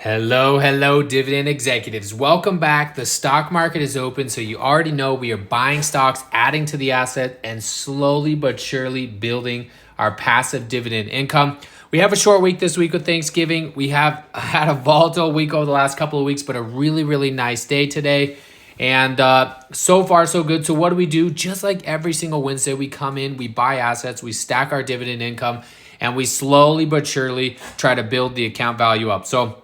Hello, dividend executives. Welcome back. The stock market is open, so you already know we are buying stocks, adding to the asset, and slowly but surely building our passive dividend income. We have a short week this week with Thanksgiving. We have had a volatile week over the last couple of weeks, but a really nice day today. And so far, so good. So what do? Just like every single Wednesday, we come in, we buy assets, we stack our dividend income, and we slowly but surely try to build the account value up. So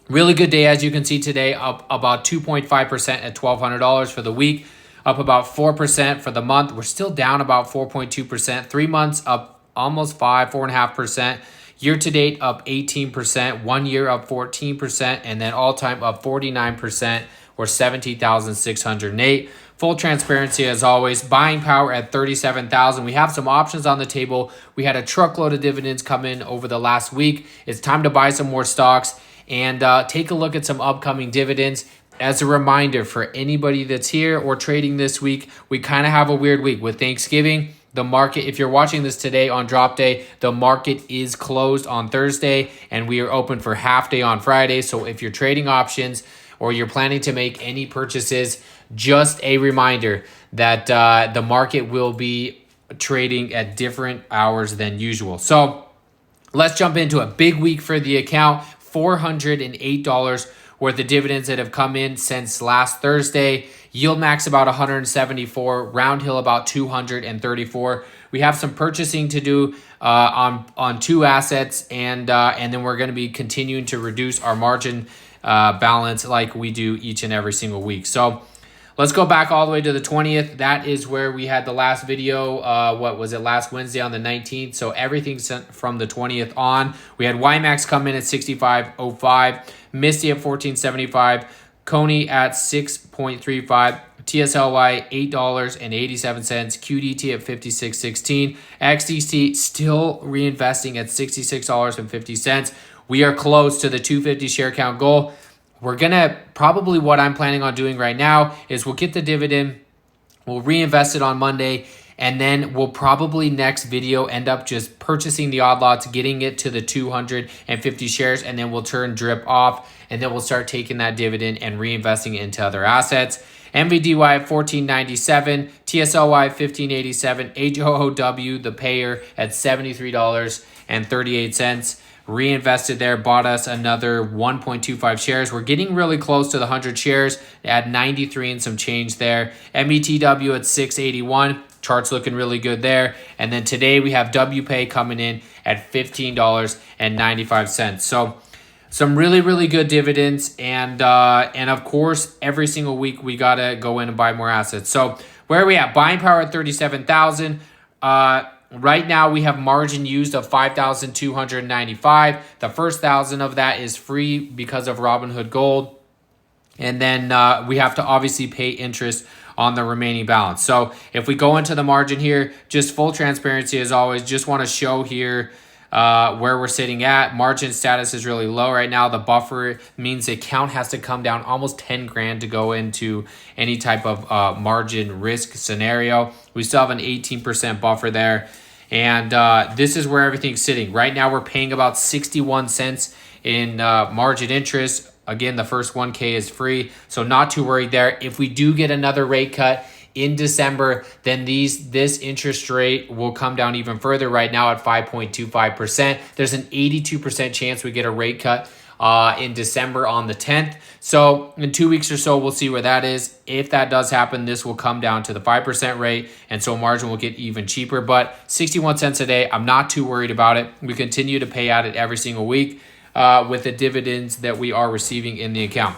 really good day, as you can see today, up about 2.5% at $1,200 for the week, up about 4% for the month. We're still down about 4.2%. 3 months up almost 4.5%. Year to date up 18%. 1 year up 14%. And then all time up 49% or 17,608. Full transparency as always. Buying power at 37,000. We have some options on the table. We had a truckload of dividends come in over the last week. It's time to buy some more stocks and take a look at some upcoming dividends. As a reminder for anybody that's here or trading this week, we kind of have a weird week with Thanksgiving. The market, if you're watching this today on drop day, the market is closed on Thursday and we are open for half day on Friday. So if you're trading options or you're planning to make any purchases, just a reminder that the market will be trading at different hours than usual. So let's jump into a big week for the account. $408 worth of dividends that have come in since last Thursday. Yield max about 174, round hill about 234. We have some purchasing to do on two assets, and then we're going to be continuing to reduce our margin balance like we do each and every single week. So let's go back all the way to the 20th. That is where we had the last video. What was it? Last Wednesday on the 19th. So everything from the 20th on. We had YMAX come in at 65.05. Misty at 14.75. Coney at 6.35. TSLY $8.87. QDT at 56.16. XDC still reinvesting at $66.50. We are close to the 250 share count goal. We're going to probably, what I'm planning on doing right now is we'll get the dividend, we'll reinvest it on Monday, and then we'll probably next video end up just purchasing the odd lots, getting it to the 250 shares, and then we'll turn drip off, and then we'll start taking that dividend and reinvesting it into other assets. MVDY at 14.97, TSLY 15.87, HOOW, the payer, at $73.38. Reinvested there, bought us another 1.25 shares. We're getting really close to the 100 shares at 93 and some change there. METW at 681. Chart's looking really good there. And then today we have WPay coming in at $15.95. So some really good dividends. And of course, every single week we got to go in and buy more assets. So where are we at? Buying power at 37,000. Right now, we have margin used of $5,295. The first 1,000 of that is free because of Robinhood Gold. And then we have to obviously pay interest on the remaining balance. So if we go into the margin here, just full transparency as always, just want to show here where we're sitting at. Margin status is really low right now. The buffer means the account has to come down almost 10 grand to go into any type of margin risk scenario. We still have an 18% buffer there. And this is where everything's sitting. Right now, we're paying about 61 cents in margin interest. Again, the first 1K is free, so not too worried there. If we do get another rate cut in December, then this interest rate will come down even further. Right now at 5.25%. There's an 82% chance we get a rate cut in December on the 10th. So in 2 weeks or so, we'll see where that is. If that does happen, this will come down to the 5% rate, and so margin will get even cheaper. But 61 cents a day, I'm not too worried about it. We continue to pay out it every single week with the dividends that we are receiving in the account.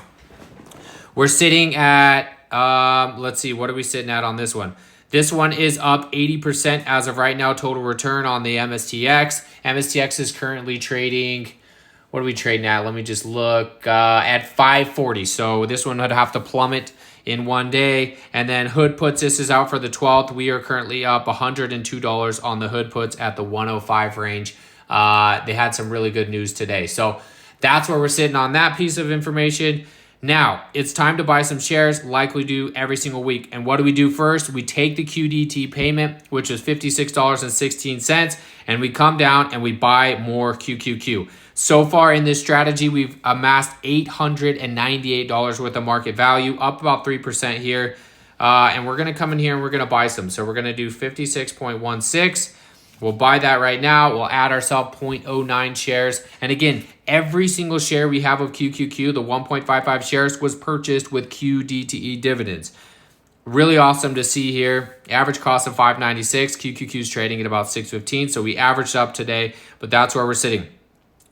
We're sitting at, let's see, what are we sitting at on this one? This one is up 80% as of right now, total return on the MSTX. MSTX is currently trading, what are we trading at? Let me just look at 540. So this one would have to plummet in one day. And then Hood puts, this is out for the 12th. We are currently up $102 on the Hood puts at the 105 range. They had some really good news today. So that's where we're sitting on that piece of information. Now, it's time to buy some shares like we do every single week. And what do we do first? We take the QDT payment, which is $56.16, and we come down and we buy more QQQ. So far in this strategy, we've amassed $898 worth of market value, up about 3% here. And we're going to come in here and we're going to buy some. So we're going to do 56.16. We'll buy that right now. We'll add ourselves 0.09 shares. And again, every single share we have of QQQ, the 1.55 shares, was purchased with QDTE dividends. Really awesome to see here. Average cost of $5.96. QQQ is trading at about $6.15. So we averaged up today, but that's where we're sitting.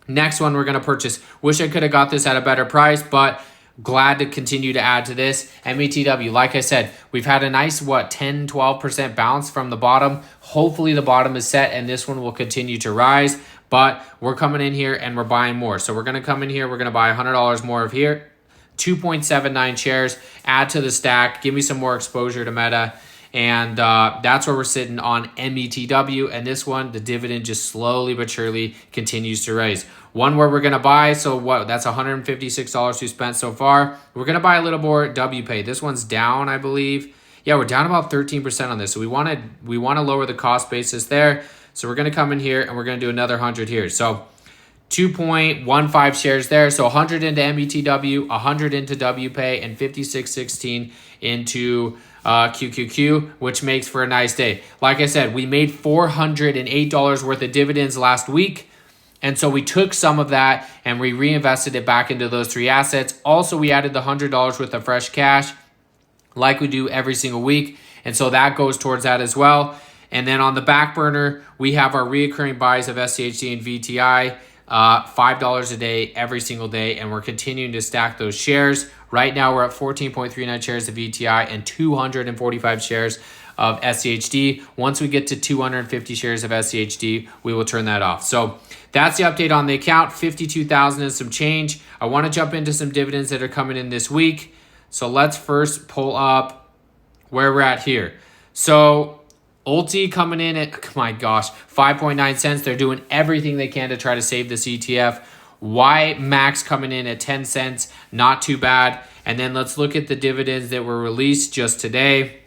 Next one we're going to purchase. Wish I could have got this at a better price, but glad to continue to add to this. METW, like I said, we've had a nice, 10, 12% bounce from the bottom. Hopefully the bottom is set and this one will continue to rise, but we're coming in here and we're buying more. So we're going to come in here. We're going to buy $100 more of here, 2.79 shares, add to the stack, give me some more exposure to Meta. And that's where we're sitting on METW. And this one, the dividend just slowly but surely continues to rise. One where we're going to buy. So what? That's $156 we spent so far. We're going to buy a little more WPay. This one's down, I believe. Yeah, we're down about 13% on this. So we want to lower the cost basis there. So we're going to come in here and we're going to do another 100 here. So 2.15 shares there. So 100 into METW, 100 into WPay, and 56.16 into QQQ, which makes for a nice day. Like I said, we made $408 worth of dividends last week. And so we took some of that and we reinvested it back into those three assets. Also, we added the $100 worth of fresh cash like we do every single week. And so that goes towards that as well. And then on the back burner, we have our reoccurring buys of SCHD and VTI, $5 a day every single day. And we're continuing to stack those shares. Right now, we're at 14.39 shares of VTI and 245 shares of SCHD. Once we get to 250 shares of SCHD, we will turn that off. So that's the update on the account, 52,000 and some change. I want to jump into some dividends that are coming in this week. So let's first pull up where we're at here. So Ulti coming in at, my gosh, 5.9 cents. They're doing everything they can to try to save this ETF. Y Max coming in at 10 cents, not too bad. And then let's look at the dividends that were released just today,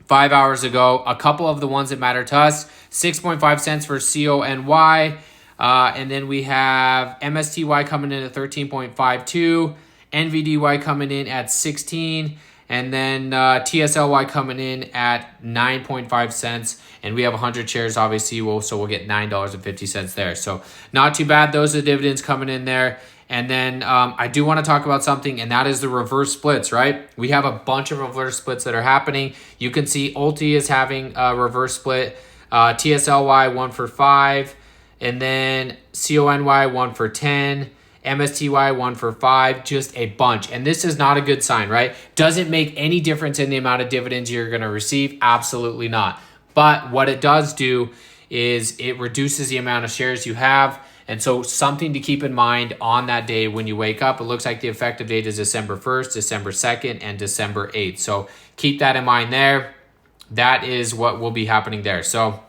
5 hours ago. A couple of the ones that matter to us, 6.5 cents for CONY. And then we have MSTY coming in at 13.52, NVDY coming in at 16, and then TSLY coming in at 9.5 cents. And we have 100 shares, obviously, so we'll get $9.50 there. So not too bad. Those are the dividends coming in there. And then I do want to talk about something, and that is the reverse splits, right? We have a bunch of reverse splits that are happening. You can see Ulti is having a reverse split, TSLY 1 for 5, and then CONY 1 for 10, MSTY 1 for 5, just a bunch. And this is not a good sign, right? Does it make any difference in the amount of dividends you're going to receive? Absolutely not. But what it does do is it reduces the amount of shares you have. And so something to keep in mind on that day when you wake up. It looks like the effective date is December 1st, December 2nd, and December 8th. So keep that in mind there. That is what will be happening there. So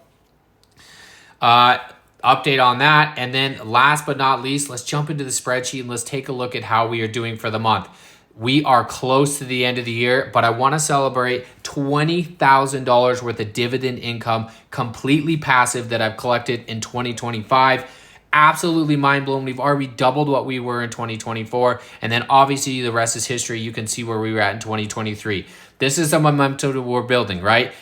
update on that. And then last but not least, let's jump into the spreadsheet and let's take a look at how we are doing for the month. We are close to the end of the year, but I want to celebrate $20,000 worth of dividend income, completely passive, that I've collected in 2025. Absolutely mind blown. We've already doubled what we were in 2024. And then obviously the rest is history. You can see where we were at in 2023. This is the momentum we're building, right?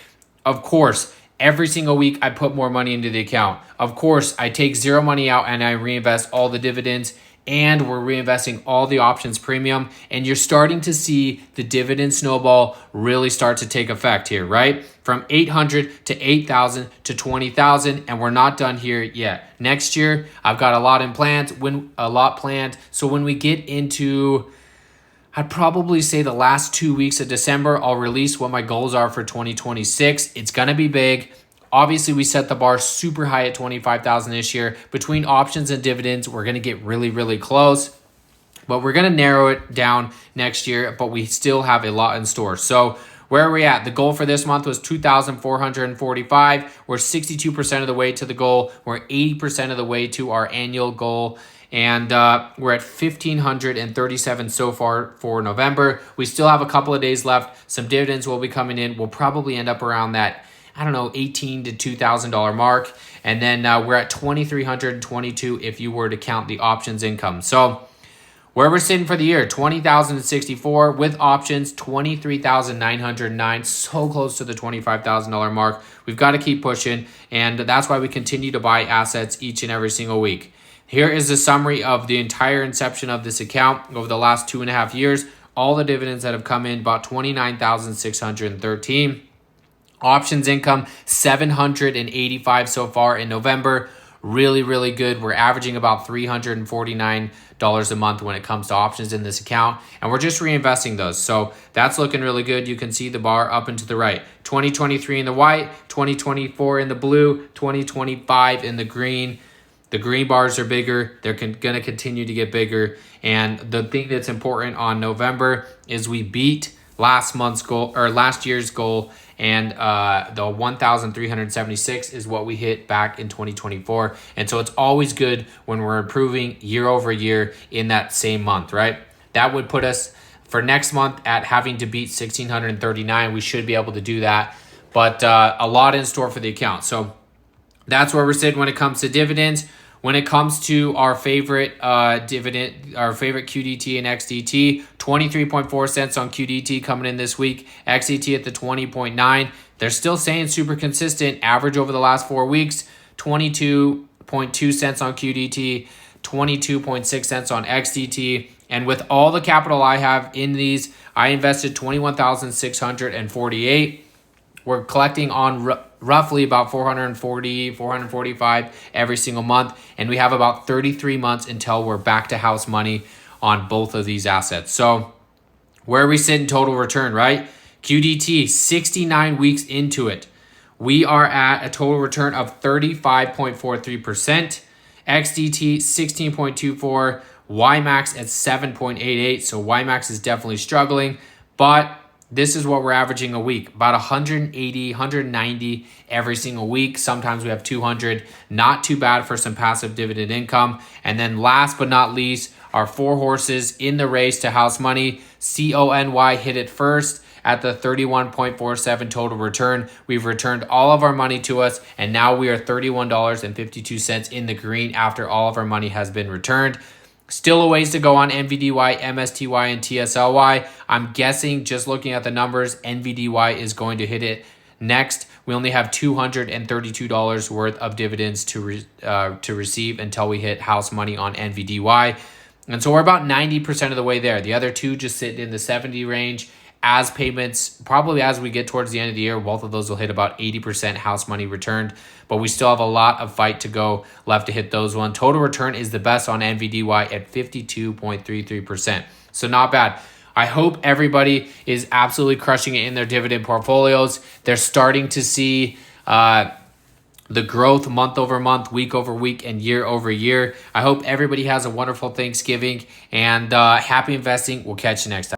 Of course, every single week I put more money into the account. Of course, I take zero money out and I reinvest all the dividends, and we're reinvesting all the options premium. And you're starting to see the dividend snowball really start to take effect here, right? From 800 to 8,000 to 20,000, and we're not done here yet. Next year, I've got a lot planned. So when we get into, I'd probably say the last 2 weeks of December, I'll release what my goals are for 2026. It's going to be big. Obviously, we set the bar super high at 25,000 this year. Between options and dividends, we're going to get really, really close. But we're going to narrow it down next year, but we still have a lot in store. So where are we at? The goal for this month was 2,445. We're 62% of the way to the goal. We're 80% of the way to our annual goal. And we're at 1,537 so far for November. We still have a couple of days left. Some dividends will be coming in. We'll probably end up around that I don't know, $18 to $2,000 mark. And then we're at 2,322 if you were to count the options income. So where we're sitting for the year, 20,064 with options, 23,909, so close to the $25,000 mark. We've got to keep pushing, and that's why we continue to buy assets each and every single week. Here is a summary of the entire inception of this account over the last 2.5 years. All the dividends that have come in, about 29,613. Options income, 785 so far in November. Really, really good. We're averaging about $349 a month when it comes to options in this account, and we're just reinvesting those. So that's looking really good. You can see the bar up and to the right. 2023 in the white, 2024 in the blue, 2025 in the green. The green bars are bigger. They're going to continue to get bigger. And the thing that's important on November is we beat last year's goal, and the 1,376 is what we hit back in 2024. And so it's always good when we're improving year over year in that same month, right? That would put us for next month at having to beat 1,639. We should be able to do that, but a lot in store for the account. So that's where we're sitting when it comes to dividends. When it comes to our favorite dividend, our favorite QDT and XDT, 23.4 cents on QDT coming in this week. XDT at the 20.9. They're still saying super consistent. Average over the last 4 weeks, 22.2 cents on QDT, 22.6 cents on XDT. And with all the capital I have in these, I invested 21,648. We're collecting on roughly about 445 every single month. And we have about 33 months until we're back to house money on both of these assets. So where we sit in total return, right? QDT, 69 weeks into it. We are at a total return of 35.43%. XDT, 16.24. YMAX at 7.88. So YMAX is definitely struggling, but this is what we're averaging a week, about 180, 190 every single week. Sometimes we have 200. Not too bad for some passive dividend income. And then last but not least, our 4 horses in the race to house money. CONY hit it first at the 31.47 total return. We've returned all of our money to us, and now we are $31.52 in the green after all of our money has been returned. Still a ways to go on NVDY, MSTY, and TSLY. I'm guessing, just looking at the numbers, NVDY is going to hit it next. We only have $232 worth of dividends to receive until we hit house money on NVDY. And so we're about 90% of the way there. The other two just sit in the 70 range. As payments, probably as we get towards the end of the year, both of those will hit about 80% house money returned. But we still have a lot of fight to go left to hit those one. Total return is the best on NVDY at 52.33%. So not bad. I hope everybody is absolutely crushing it in their dividend portfolios. They're starting to see the growth month over month, week over week, and year over year. I hope everybody has a wonderful Thanksgiving and happy investing. We'll catch you next time.